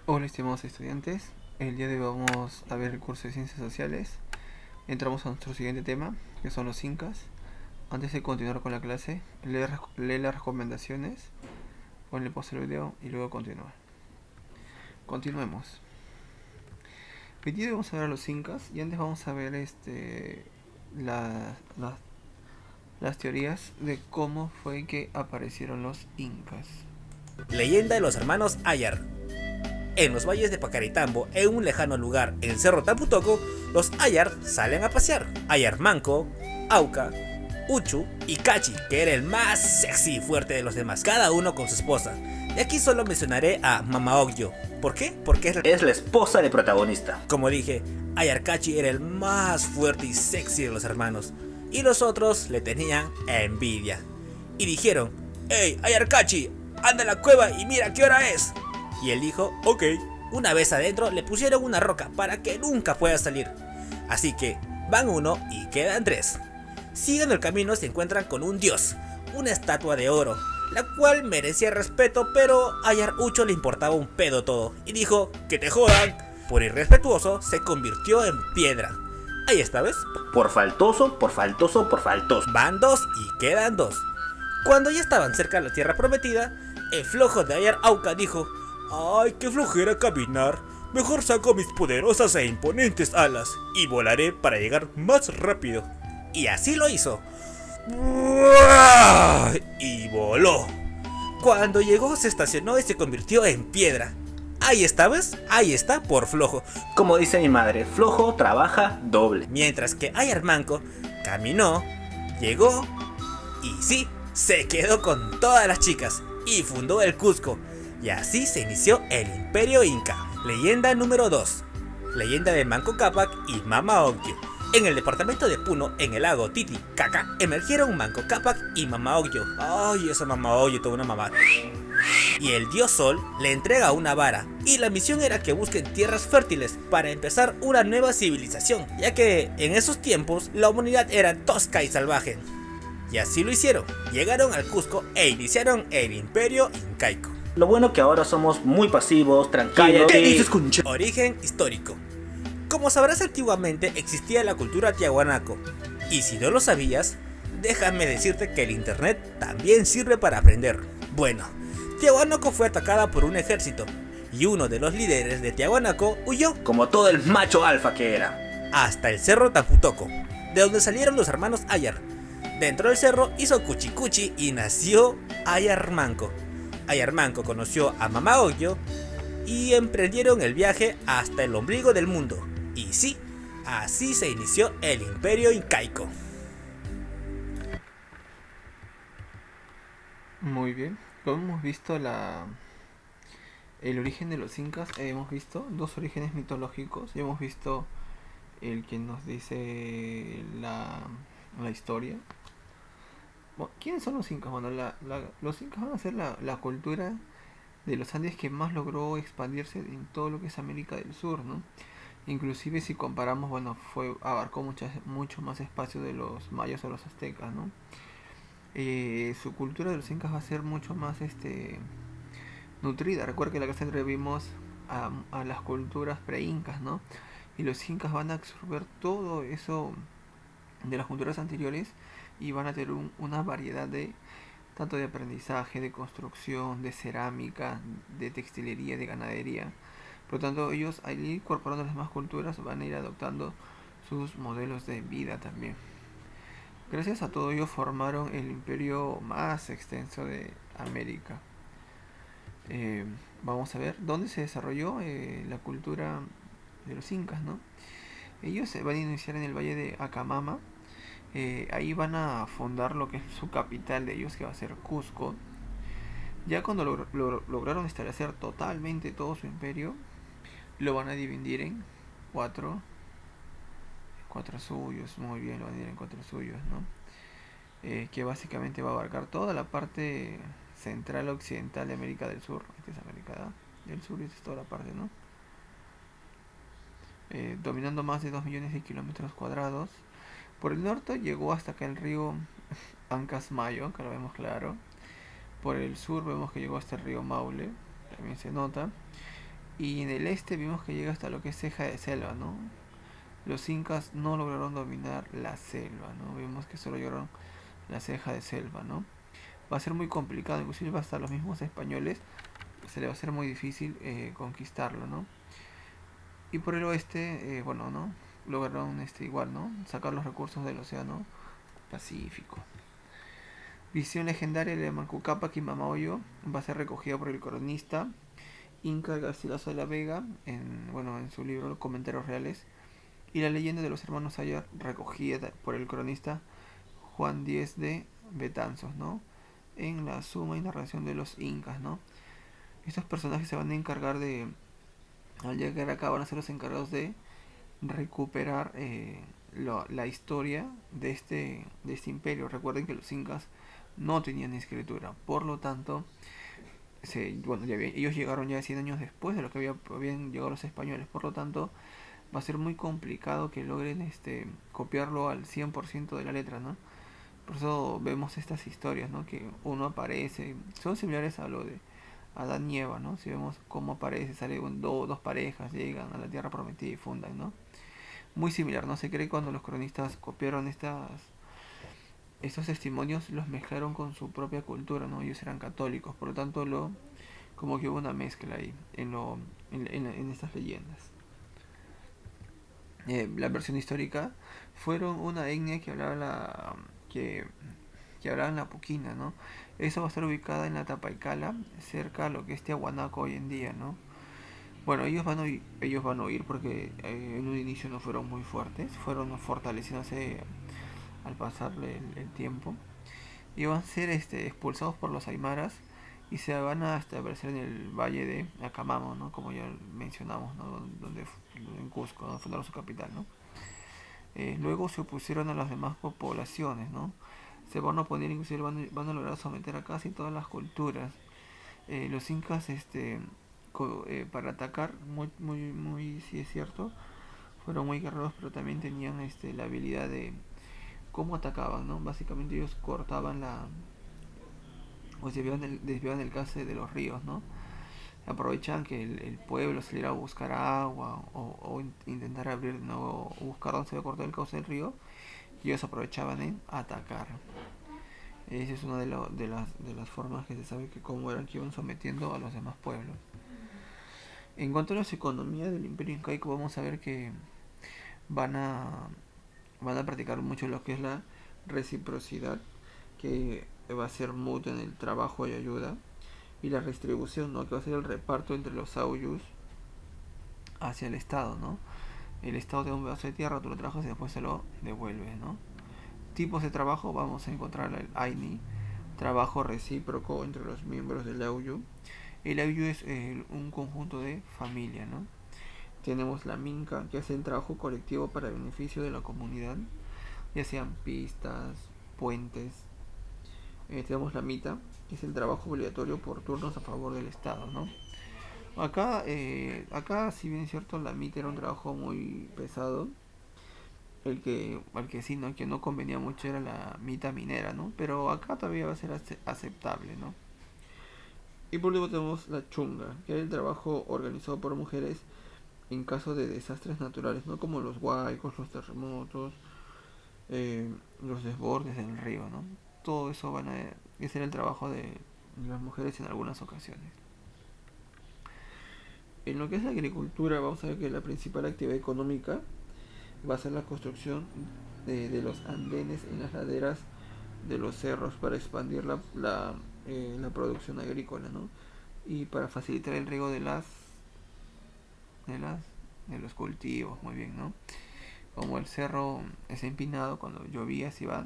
Hola estimados estudiantes, el día de hoy vamos a ver el curso de Ciencias Sociales. Entramos a nuestro siguiente tema, que son los incas. Antes de continuar con la clase, lee las recomendaciones, ponle pausa al video y luego continúa. Continuemos. Hoy día vamos a ver a los incas y antes vamos a ver la- la- las teorías de cómo fue que aparecieron los incas. Leyenda de los hermanos Ayar. En los valles de Pacaritambo, en un lejano lugar en Cerro Taputoco, los Ayar salen a pasear. Ayar Manco, Auca, Uchu y Cachi, que era el más sexy y fuerte de los demás, cada uno con su esposa. Y aquí solo mencionaré a Mama Ogyo. ¿Por qué? Porque es la esposa del protagonista. Como dije, Ayar Cachi era el más fuerte y sexy de los hermanos, y los otros le tenían envidia. Y dijeron: "Hey, Ayar Cachi, anda a la cueva y mira qué hora es". Y él dijo: "Ok". Una vez adentro le pusieron una roca para que nunca pueda salir. Así que van uno y quedan tres. Siguiendo el camino se encuentran con un dios, una estatua de oro, la cual merecía respeto, pero a Ucho le importaba un pedo todo y dijo: "Que te jodan". Por irrespetuoso se convirtió en piedra. Ahí está, ¿ves? Por faltoso, por faltoso, por faltoso. Van dos y quedan dos. Cuando ya estaban cerca de la tierra prometida, el flojo de Ayar Auca dijo: "Ay, qué flojera caminar. Mejor saco mis poderosas e imponentes alas y volaré para llegar más rápido". Y así lo hizo. Y voló. Cuando llegó se estacionó y se convirtió en piedra. Ahí está, ¿ves? Ahí está por flojo. Como dice mi madre, flojo trabaja doble. Mientras que Ayar Manco caminó, llegó y sí, se quedó con todas las chicas y fundó el Cusco. Y así se inició el Imperio Inca. Leyenda número 2. Leyenda de Manco Cápac y Mama Ocllo. En el departamento de Puno, en el lago Titicaca, emergieron Manco Cápac y Mama Ocllo. Ay, esa Mama Ocllo, toda una mamá. Y el dios Sol le entrega una vara, y la misión era que busquen tierras fértiles para empezar una nueva civilización, ya que en esos tiempos la humanidad era tosca y salvaje. Y así lo hicieron. Llegaron al Cusco e iniciaron el Imperio Incaico. Lo bueno que ahora somos muy pasivos, tranquilos. ¿Qué dices, concha? Origen histórico. Como sabrás, antiguamente existía la cultura tiahuanaco. Y si no lo sabías, déjame decirte que el internet también sirve para aprender. Bueno, Tiahuanaco fue atacada por un ejército, y uno de los líderes de Tiahuanaco huyó, como todo el macho alfa que era, hasta el cerro Taputoco, de donde salieron los hermanos Ayar. Dentro del cerro hizo cuchicuchi y nació Ayar Manco. Ayar Manco conoció a Mama Ogyo y emprendieron el viaje hasta el ombligo del mundo. Y sí, así se inició el Imperio Incaico. Muy bien, como hemos visto el origen de los incas, hemos visto dos orígenes mitológicos y hemos visto el que nos dice la historia. Bueno, ¿quiénes son los incas? Bueno, los incas van a ser la cultura de los Andes que más logró expandirse en todo lo que es América del Sur, ¿no? Inclusive si comparamos, bueno, abarcó mucho más espacio de los mayas o los aztecas, ¿no? Su cultura de los incas va a ser mucho más nutrida. Recuerda que en la clase anterior vimos a las culturas pre-incas, ¿no? Y los incas van a absorber todo eso de las culturas anteriores y van a tener una variedad de tanto de aprendizaje, de construcción, de cerámica, de textilería, de ganadería. Por lo tanto, ellos al ir incorporando las demás culturas van a ir adoptando sus modelos de vida también. Gracias a todo ello formaron el imperio más extenso de América. Eh, Vamos a ver dónde se desarrolló la cultura de los incas, ¿no? Ellos se van a iniciar en el valle de Acamama. Ahí van a fundar lo que es su capital de ellos, que va a ser Cusco. Ya cuando lograron establecer totalmente todo su imperio, lo van a dividir en cuatro, cuatro suyos, muy bien, lo van a dividir en cuatro suyos, ¿no? Que básicamente va a abarcar toda la parte central occidental de América del Sur. Esta es América del Sur y esta es toda la parte, ¿no? Dominando más de 2 millones de kilómetros cuadrados. Por el norte llegó hasta acá el río Ancasmayo, que lo vemos claro. Por el sur vemos que llegó hasta el río Maule, también se nota. Y en el este vimos que llega hasta lo que es Ceja de Selva, ¿no? Los incas no lograron dominar la selva, ¿no? Vimos que solo llegaron la Ceja de Selva, ¿no? Va a ser muy complicado, inclusive hasta los mismos españoles se le va a ser muy difícil conquistarlo, ¿no? Y por el oeste, bueno, ¿no? Lograron igual, ¿no? Sacar los recursos del océano Pacífico. Visión legendaria de Mancucapa Quimamaoyo va a ser recogida por el cronista Inca Garcilaso de la Vega en su libro Comentarios Reales, y la leyenda de los hermanos Ayar recogida por el cronista Juan Díez de Betanzos, ¿no? En la suma y narración de los incas, ¿no? Estos personajes se van a encargar de, al llegar acá, van a ser los encargados de recuperar la historia de este imperio. Recuerden que los incas no tenían escritura, por lo tanto, ellos llegaron ya 100 años después de lo que habían llegado los españoles, por lo tanto, va a ser muy complicado que logren copiarlo al 100% de la letra, ¿no? Por eso vemos estas historias, ¿no? Que uno aparece, son similares a lo de Adán y Eva, ¿no? Si vemos cómo aparece, sale dos parejas, llegan a la tierra prometida y fundan, ¿no? Muy similar, ¿no? Se cree cuando los cronistas copiaron estos testimonios, los mezclaron con su propia cultura, ¿no? Ellos eran católicos, por lo tanto, como que hubo una mezcla ahí en estas leyendas. La versión histórica fueron una etnia que hablaba que hablaban la puquina, ¿no? Eso va a estar ubicada en la Tapaicala, cerca a lo que es Tiahuanaco hoy en día, ¿no? Bueno, ellos van a huir porque en un inicio no fueron muy fuertes, fueron fortaleciéndose al pasar el tiempo, y van a ser expulsados por los aymaras y se van a establecer en el valle de Acamamo, ¿no? Como ya mencionamos, ¿no? En Cusco, donde fundaron su capital, ¿no? Luego se opusieron a las demás poblaciones, ¿no? Se van a oponer, inclusive van a lograr someter a casi todas las culturas. Los incas, para atacar, sí es cierto, fueron muy guerreros, pero también tenían la habilidad de cómo atacaban, ¿no? Básicamente ellos cortaban o desviaban el cauce de los ríos, ¿no? Aprovechaban que el pueblo saliera a buscar agua o intentar abrir de nuevo, o buscar dónde se había cortado el cauce del río, y ellos aprovechaban en atacar. Esa es una de las formas que se sabe que cómo eran que iban sometiendo a los demás pueblos. En cuanto a las economías del imperio incaico, vamos a ver que van a, van a practicar mucho lo que es la reciprocidad, que va a ser mutua en el trabajo y ayuda, y la redistribución, ¿no? Que va a ser el reparto entre los auyus hacia el Estado, ¿no? El Estado te da un pedazo de tierra, tú lo trabajas y después se lo devuelves, ¿no? Tipos de trabajo, vamos a encontrar el Aini, trabajo recíproco entre los miembros del Auyu. El Auyu es un conjunto de familia, ¿no? Tenemos la Minca, que hace el trabajo colectivo para el beneficio de la comunidad, ya sean pistas, puentes. Tenemos la Mita, que es el trabajo obligatorio por turnos a favor del Estado, ¿no? Acá, si bien es cierto, la Mita era un trabajo muy pesado, al que sí, ¿no? Que no convenía mucho era la Mita minera, ¿no? Pero acá todavía va a ser aceptable, ¿no? Y por último tenemos la Chunga, que es el trabajo organizado por mujeres en caso de desastres naturales, ¿no? Como los huaicos, los terremotos, los desbordes del río, ¿no? Todo eso a ser el trabajo de las mujeres en algunas ocasiones. En lo que es la agricultura, vamos a ver que la principal actividad económica va a ser la construcción de los andenes en las laderas de los cerros para expandir la producción agrícola, ¿no? Y para facilitar el riego de las de los cultivos, muy bien, ¿no? Como el cerro es empinado, cuando llovía se iba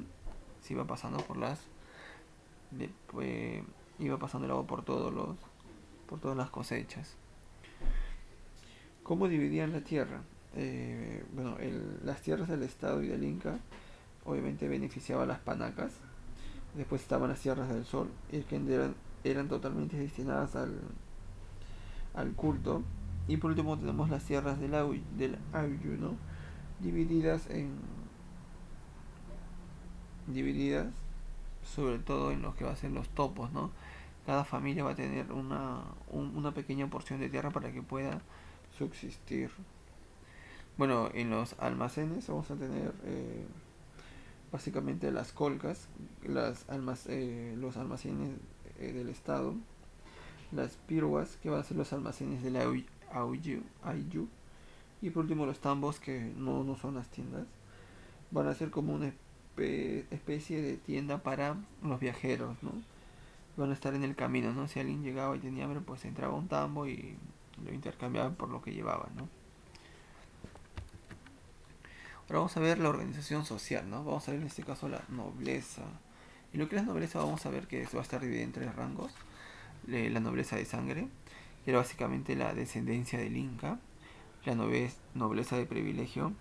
pasando pues, iba pasando el agua por todas las cosechas. ¿Cómo dividían la tierra? Bueno, las tierras del Estado y del Inca obviamente beneficiaban a las panacas. Después estaban las tierras del Sol, y que eran totalmente destinadas al culto. Y por último tenemos las tierras del Auyu, ¿no? Divididas divididas sobre todo en lo que va a ser los topos, ¿no? cada familia va a tener una pequeña porción de tierra para que pueda subsistir. Bueno, en los almacenes vamos a tener básicamente las colcas, los almacenes del Estado, las piruas, que van a ser los almacenes de la AIU, y por último los tambos, que no son las tiendas, van a ser como una especie de tienda para los viajeros, ¿no? Van a estar en el camino, ¿no? Si alguien llegaba y tenía hambre, pues entraba a un tambo y lo intercambiaban por lo que llevaba, ¿no? Ahora vamos a ver la organización social, ¿no? Vamos a ver en este caso la nobleza. Y lo que es la nobleza vamos a ver que va a estar dividida en tres rangos. La nobleza de sangre, que era básicamente la descendencia del Inca. La nobleza de privilegio,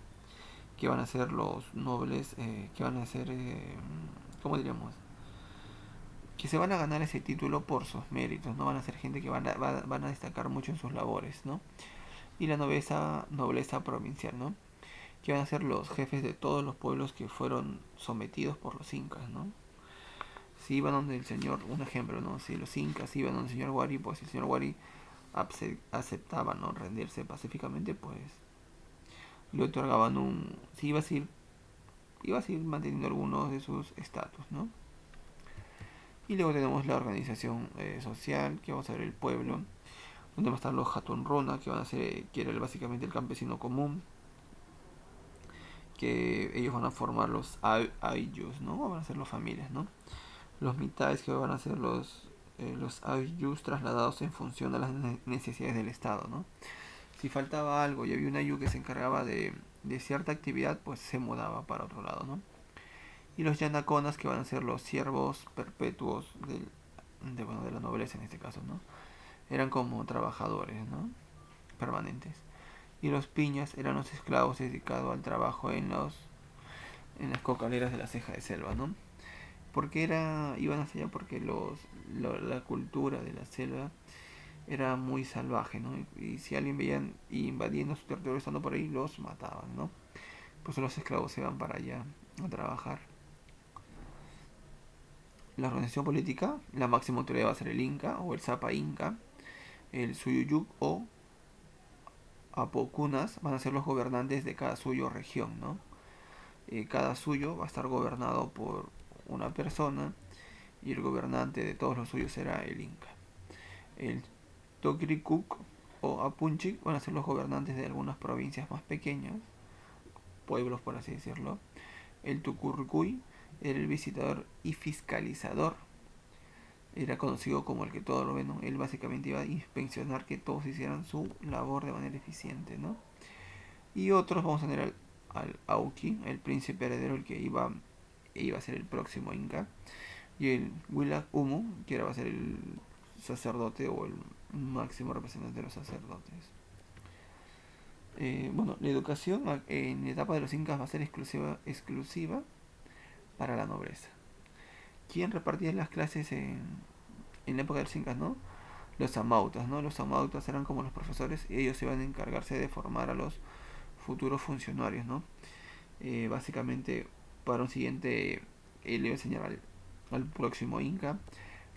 que van a ser los nobles, que van a ser, ¿cómo diríamos? Que se van a ganar ese título por sus méritos, no van a ser gente que van a destacar mucho en sus labores, ¿no? Y la nobleza provincial, ¿no? Que van a ser los jefes de todos los pueblos que fueron sometidos por los incas, ¿no? Si iban donde el señor, un ejemplo, ¿no? Si los incas iban donde el señor Wari, pues el señor Wari aceptaba, ¿no? Rendirse pacíficamente, pues le otorgaban un... Si ibas a ir manteniendo algunos de sus estatus, ¿no? Y luego tenemos la organización social, que vamos a ver el pueblo, donde van a estar los Hatunruna, que van a ser, que era básicamente el campesino común, que ellos van a formar los Ayllus, ¿no? Van a ser las familias, ¿no? Los Mitais, que van a ser los Ayllus trasladados en función de las necesidades del Estado, ¿no? Si faltaba algo y había un Ayllu que se encargaba de cierta actividad, pues se mudaba para otro lado, ¿no? Y los Yanaconas, que van a ser los siervos perpetuos de la nobleza en este caso, ¿no? Eran como trabajadores, ¿no? Permanentes. Y los Piñas eran los esclavos dedicados al trabajo en las cocaleras de la ceja de selva, ¿no? Porque iban hacia allá porque la cultura de la selva era muy salvaje, ¿no? Y si alguien veían invadiendo su territorio estando por ahí, los mataban, ¿no? Pues los esclavos se van para allá a trabajar. La organización política, la máxima autoridad va a ser el Inca o el Zapa Inca, el Suyuyup o Apocunas van a ser los gobernantes de cada suyo región, ¿no? Cada suyo va a estar gobernado por una persona y el gobernante de todos los suyos será el Inca. El Tokrikuk o Apunchik van a ser los gobernantes de algunas provincias más pequeñas, pueblos por así decirlo. El Tukurcuy era el visitador y fiscalizador. Era conocido como el que todo lo ve, ¿no? Él básicamente iba a inspeccionar que todos hicieran su labor de manera eficiente, ¿no? Y otros vamos a tener al Auki, el príncipe heredero, el que iba a ser el próximo Inca. Y el Willak Umu, que era va a ser el sacerdote o el máximo representante de los sacerdotes. Bueno, la educación en la etapa de los incas va a ser exclusiva para la nobleza. ¿Quién repartía las clases en la época de los incas, no? Los amautas, ¿no? Los amautas eran como los profesores y ellos iban a encargarse de formar a los futuros funcionarios, ¿no? Básicamente, para un siguiente, él le iba a enseñar al próximo inca,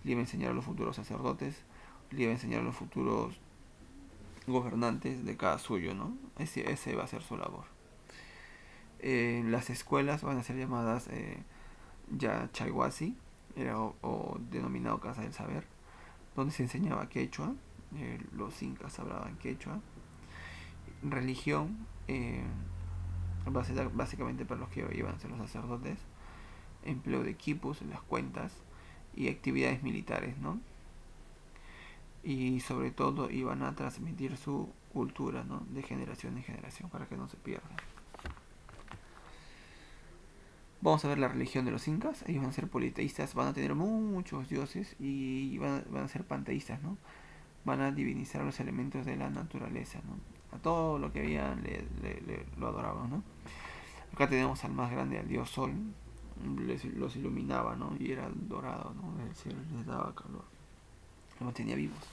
le iba a enseñar a los futuros sacerdotes, le iba a enseñar a los futuros gobernantes de cada suyo, ¿no? Ese va a ser su labor. Las escuelas van a ser llamadas ya Chaiwasi, era o denominado Casa del Saber, donde se enseñaba quechua, los incas hablaban quechua. Religión, va a ser básicamente para los que iban a ser los sacerdotes, empleo de equipos, las cuentas y actividades militares, ¿no? Y sobre todo iban a transmitir su cultura, ¿no? De generación en generación para que no se pierda. Vamos a ver la religión de los incas. Ellos van a ser politeístas, van a tener muchos dioses y van a ser panteístas, ¿no? Van a divinizar los elementos de la naturaleza, ¿no? A todo lo que veían lo adoraban, ¿no? Acá tenemos al más grande, al dios sol, los iluminaba, ¿no? Y era dorado, ¿no? El cielo les daba calor, los mantenía vivos.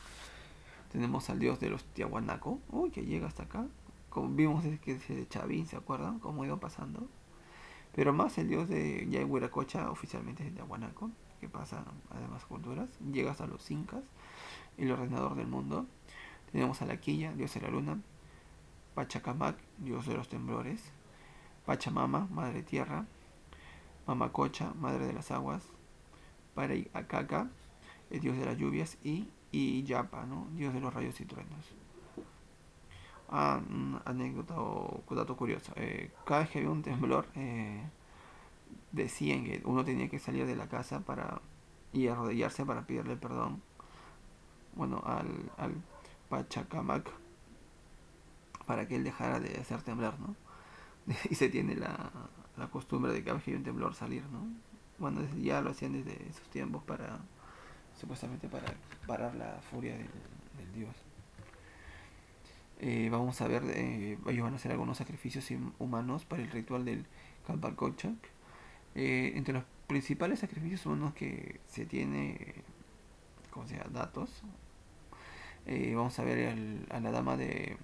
Tenemos al dios de los Tiahuanaco, uy, que llega hasta acá. Como vimos desde Chavín, ¿se acuerdan? Cómo iba pasando. Pero más el dios de Yaguiracocha, oficialmente es de Tiahuanaco. que pasa a demás culturas. Llega hasta los incas, el ordenador del mundo. Tenemos a la Quilla, dios de la luna. Pachacamac, dios de los temblores. Pachamama, madre tierra. Mamacocha, madre de las aguas. Paraiacaca, el dios de las lluvias. Y Yapa, ¿no? Dios de los rayos y truenos. Anécdota o dato curioso. Cada vez que había un temblor, decían que uno tenía que salir de la casa y arrodillarse para pedirle perdón, bueno, al Pachacamac, para que él dejara de hacer temblar, ¿no? Y se tiene la costumbre de cada vez que hay un temblor salir, ¿no? Bueno, ya lo hacían desde esos tiempos para, supuestamente, para parar la furia del dios. Vamos a ver, ellos van a hacer algunos sacrificios humanos para el ritual del Kalpakochak. Entre los principales sacrificios humanos que se tiene, como sea, datos, vamos a ver a la dama de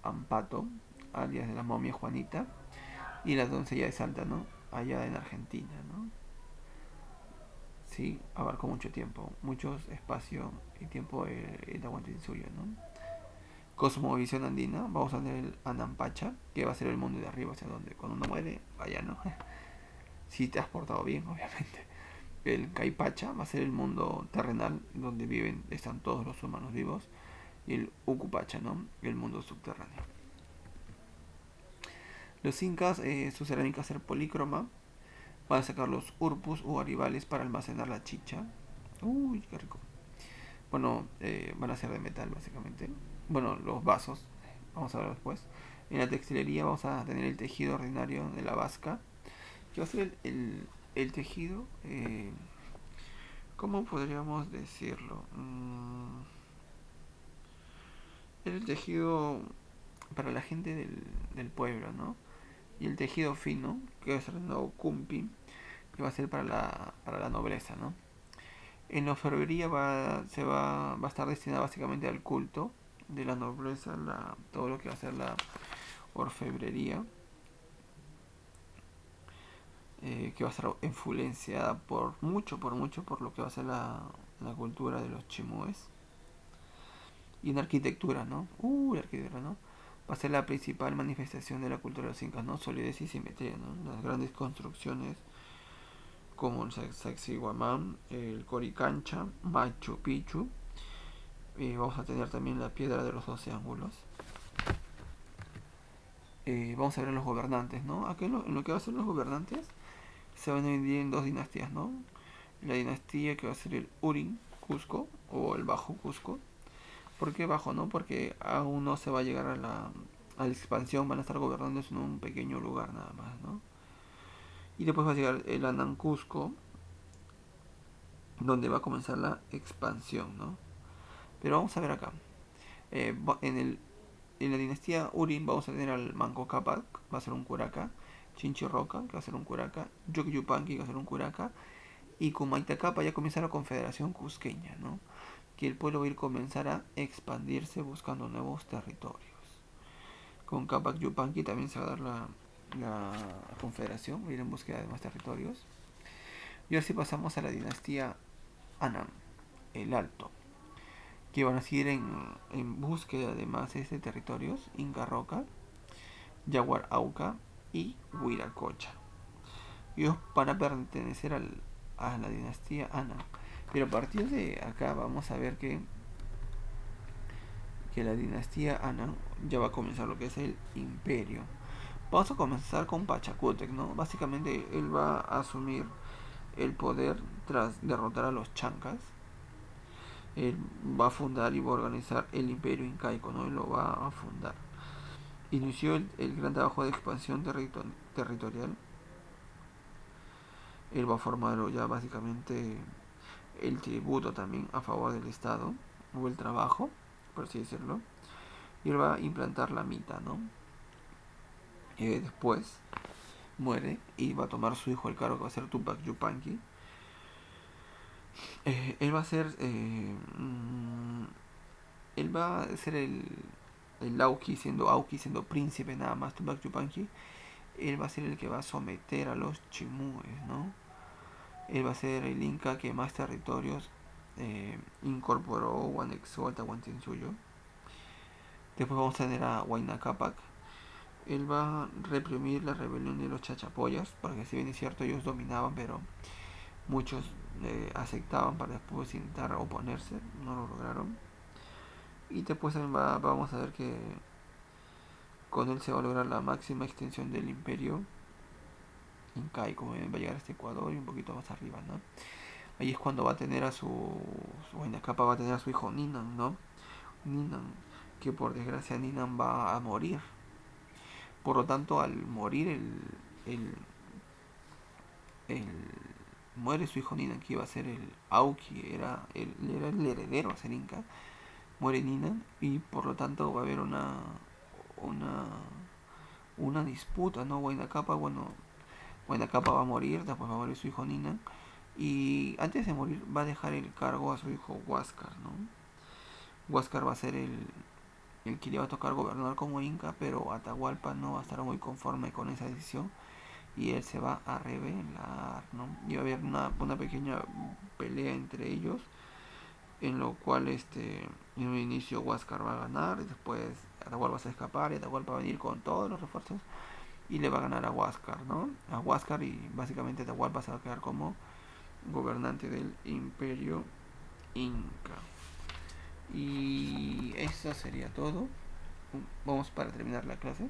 Ampato, alias de la momia Juanita, y la doncella de Salta, ¿no? Allá en Argentina, ¿no? Sí, abarcó mucho tiempo, mucho espacio y tiempo el Tahuantinsuyo, ¿no? Cosmovisión andina, vamos a tener el Anampacha, que va a ser el mundo de arriba, hacia donde cuando uno muere, vaya, ¿no? Si te has portado bien, obviamente. El Caipacha va a ser el mundo terrenal, donde están todos los humanos vivos. Y el Ucupacha, ¿no? El mundo subterráneo. Los incas, su cerámica va a ser polícroma. Van a sacar los urpus o aribales para almacenar la chicha. Uy, qué rico. Bueno, van a ser de metal, básicamente. Bueno, los vasos, vamos a ver después. En la textilería vamos a tener el tejido ordinario de la vasca, que va a ser el tejido, ¿cómo podríamos decirlo? El tejido para la gente del pueblo, ¿no? Y el tejido fino, que va a ser el nuevo cumpi, que va a ser para la nobleza, ¿no? En la orfebrería va a estar destinada básicamente al culto de la nobleza, todo lo que va a ser la orfebrería, que va a estar influenciada por mucho por lo que va a ser la cultura de los chimúes. Y en arquitectura, ¿no? La arquitectura, ¿no? Va a ser la principal manifestación de la cultura de los incas, ¿no? Solidez y simetría, ¿no? Las grandes construcciones como el Sacsayhuamán, el Coricancha, Machu Picchu. Vamos a tener también la piedra de los 12 ángulos. Vamos a ver los gobernantes, ¿no? Aquí en lo que va a ser los gobernantes se van a dividir en dos dinastías, ¿no? La dinastía que va a ser el Urin Cusco o el Bajo Cusco. ¿Por qué bajo, no? Porque aún no se va a llegar a la expansión, van a estar gobernando en un pequeño lugar nada más, ¿no? Y después va a llegar el Anan Cusco, donde va a comenzar la expansión, ¿no? Pero vamos a ver acá. En la dinastía Urin vamos a tener al Manco Cápac, va a ser un curaca. Chinchirroca, que va a ser un curaca. Yucayupanqui, que va a ser un curaca. Y con Maitacapa ya comienza la confederación cusqueña, ¿no? Que el pueblo va a ir comenzar a expandirse buscando nuevos territorios. Con Capac Yupanqui también se va a dar la confederación, va a ir en búsqueda de más territorios. Y ahora sí pasamos a la dinastía Anam, el Alto, que van a seguir en búsqueda de más territorios, Inca Roca, Yaguar Auca y Huiracocha. Ellos van a pertenecer a la dinastía Anam. Pero a partir de acá vamos a ver que la dinastía Ana ya va a comenzar lo que es el imperio. Vamos a comenzar con Pachacútec, ¿no? Básicamente él va a asumir el poder tras derrotar a los chancas. Él va a fundar y va a organizar el imperio incaico, ¿no? Él lo va a fundar. Inició el gran trabajo de expansión territorial. Él va a formar ya básicamente el tributo también a favor del Estado, o el trabajo, por así decirlo. Y él va a implantar la mitad, ¿no? Después muere y va a tomar su hijo el cargo que va a ser Tupac Yupanqui. Él va a ser él va a ser el Auqui siendo príncipe nada más, Tupac Yupanqui. Él va a ser el que va a someter a los chimúes, ¿no? Él va a ser el inca que más territorios incorporó o anexó al Tahuantinsuyo. Después vamos a tener a Huayna Cápac. Él va a reprimir la rebelión de los chachapoyas, porque si bien es cierto ellos dominaban, pero muchos aceptaban para después intentar oponerse, no lo lograron. Y después también vamos a ver que con él se va a lograr la máxima extensión del imperio incaico, va a llegar hasta Ecuador y un poquito más arriba, ¿no? Ahí es cuando va a tener a Huayna Cápac va a tener a su hijo Ninan, ¿no? Ninan, que por desgracia Ninan va a morir. Por lo tanto, al morir muere su hijo Ninan, que iba a ser el Auqui, era el heredero a ser Inca. Muere Ninan y por lo tanto va a haber una disputa, ¿no? Huayna Cápac va a morir, después va a morir su hijo Ninan y antes de morir va a dejar el cargo a su hijo Huáscar, ¿no? Huáscar va a ser el que le va a tocar gobernar como Inca, pero Atahualpa no va a estar muy conforme con esa decisión y él se va a rebelar, ¿no? Y va a haber una pequeña pelea entre ellos, en lo cual en un inicio Huáscar va a ganar, y después Atahualpa se va a escapar y Atahualpa va a venir con todos los refuerzos y le va a ganar a Huáscar, ¿no? A Huáscar, y básicamente Atahualpa se va a quedar como gobernante del imperio Inca. Y eso sería todo. Vamos para terminar la clase.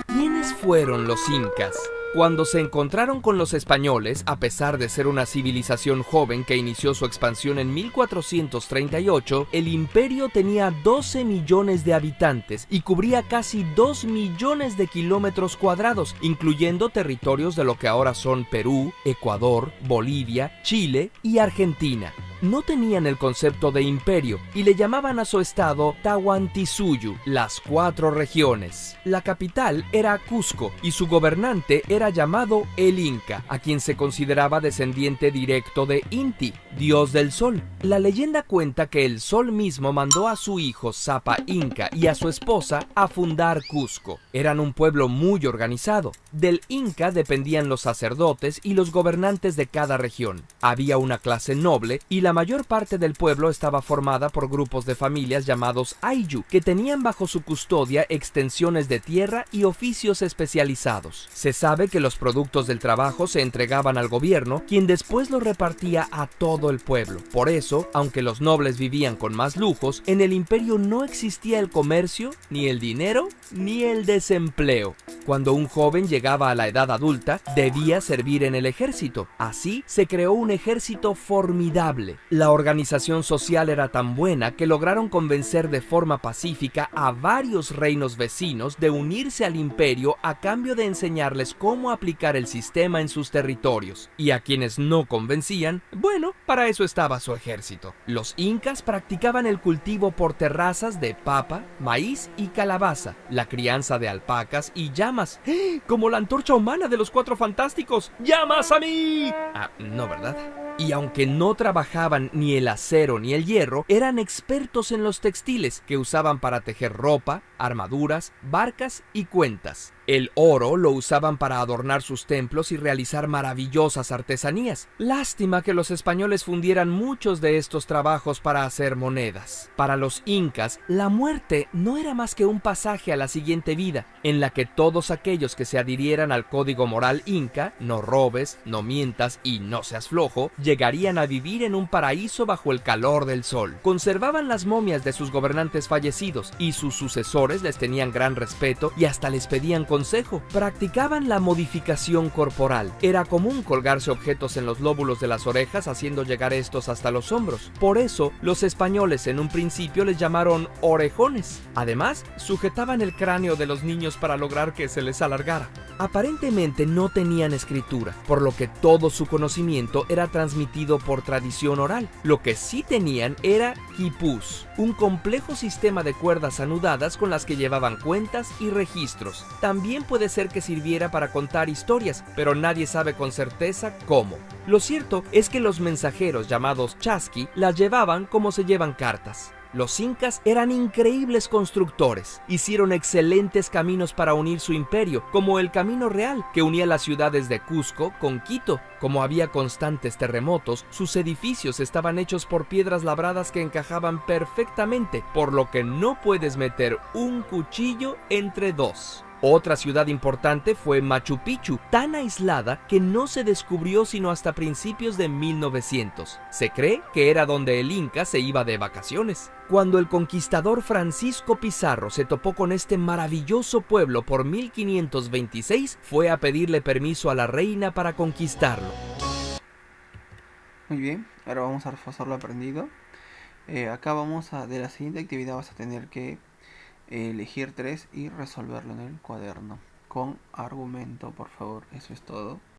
¿Quiénes fueron los incas? Cuando se encontraron con los españoles, a pesar de ser una civilización joven que inició su expansión en 1438, el imperio tenía 12 millones de habitantes y cubría casi 2 millones de kilómetros cuadrados, incluyendo territorios de lo que ahora son Perú, Ecuador, Bolivia, Chile y Argentina. No tenían el concepto de imperio y le llamaban a su estado Tahuantinsuyo, las 4 regiones. La capital era Cusco y su gobernante era llamado el Inca, a quien se consideraba descendiente directo de Inti, dios del sol. La leyenda cuenta que el sol mismo mandó a su hijo Sapa Inca y a su esposa a fundar Cusco. Eran un pueblo muy organizado. Del Inca dependían los sacerdotes y los gobernantes de cada región. Había una clase noble y la mayor parte del pueblo estaba formada por grupos de familias llamados Ayllu, que tenían bajo su custodia extensiones de tierra y oficios especializados. Se sabe que los productos del trabajo se entregaban al gobierno, quien después los repartía a todo el pueblo. Por eso, aunque los nobles vivían con más lujos, en el imperio no existía el comercio, ni el dinero, ni el desempleo. Cuando un joven llegaba a la edad adulta, debía servir en el ejército. Así se creó un ejército formidable. La organización social era tan buena que lograron convencer de forma pacífica a varios reinos vecinos de unirse al imperio a cambio de enseñarles cómo aplicar el sistema en sus territorios. Y a quienes no convencían, bueno, para eso estaba su ejército. Los incas practicaban el cultivo por terrazas de papa, maíz y calabaza, la crianza de alpacas y llamas, como la antorcha humana de los Cuatro Fantásticos. ¡Llamas a mí! Ah, no, ¿verdad? Y aunque no trabajaban ni el acero ni el hierro, eran expertos en los textiles que usaban para tejer ropa, armaduras, barcas y cuentas. El oro lo usaban para adornar sus templos y realizar maravillosas artesanías. Lástima que los españoles fundieran muchos de estos trabajos para hacer monedas. Para los incas, la muerte no era más que un pasaje a la siguiente vida, en la que todos aquellos que se adhirieran al código moral inca, no robes, no mientas y no seas flojo, llegarían a vivir en un paraíso bajo el calor del sol. Conservaban las momias de sus gobernantes fallecidos y sus sucesores les tenían gran respeto y hasta les pedían consejo. Practicaban la modificación corporal. Era común colgarse objetos en los lóbulos de las orejas, haciendo llegar estos hasta los hombros. Por eso, los españoles en un principio les llamaron orejones. Además, sujetaban el cráneo de los niños para lograr que se les alargara. Aparentemente no tenían escritura, por lo que todo su conocimiento era transmitido por tradición oral. Lo que sí tenían era quipús, un complejo sistema de cuerdas anudadas con las que llevaban cuentas y registros. También puede ser que sirviera para contar historias, pero nadie sabe con certeza cómo. Lo cierto es que los mensajeros llamados chasqui las llevaban como se llevan cartas. Los incas eran increíbles constructores. Hicieron excelentes caminos para unir su imperio, como el Camino Real, que unía las ciudades de Cusco con Quito. Como había constantes terremotos, sus edificios estaban hechos por piedras labradas que encajaban perfectamente, por lo que no puedes meter un cuchillo entre dos. Otra ciudad importante fue Machu Picchu, tan aislada que no se descubrió sino hasta principios de 1900. Se cree que era donde el Inca se iba de vacaciones. Cuando el conquistador Francisco Pizarro se topó con este maravilloso pueblo por 1526, fue a pedirle permiso a la reina para conquistarlo. Muy bien, ahora vamos a repasar lo aprendido. Acá de la siguiente actividad vas a tener que elegir 3 y resolverlo en el cuaderno. Con argumento, por favor, eso es todo.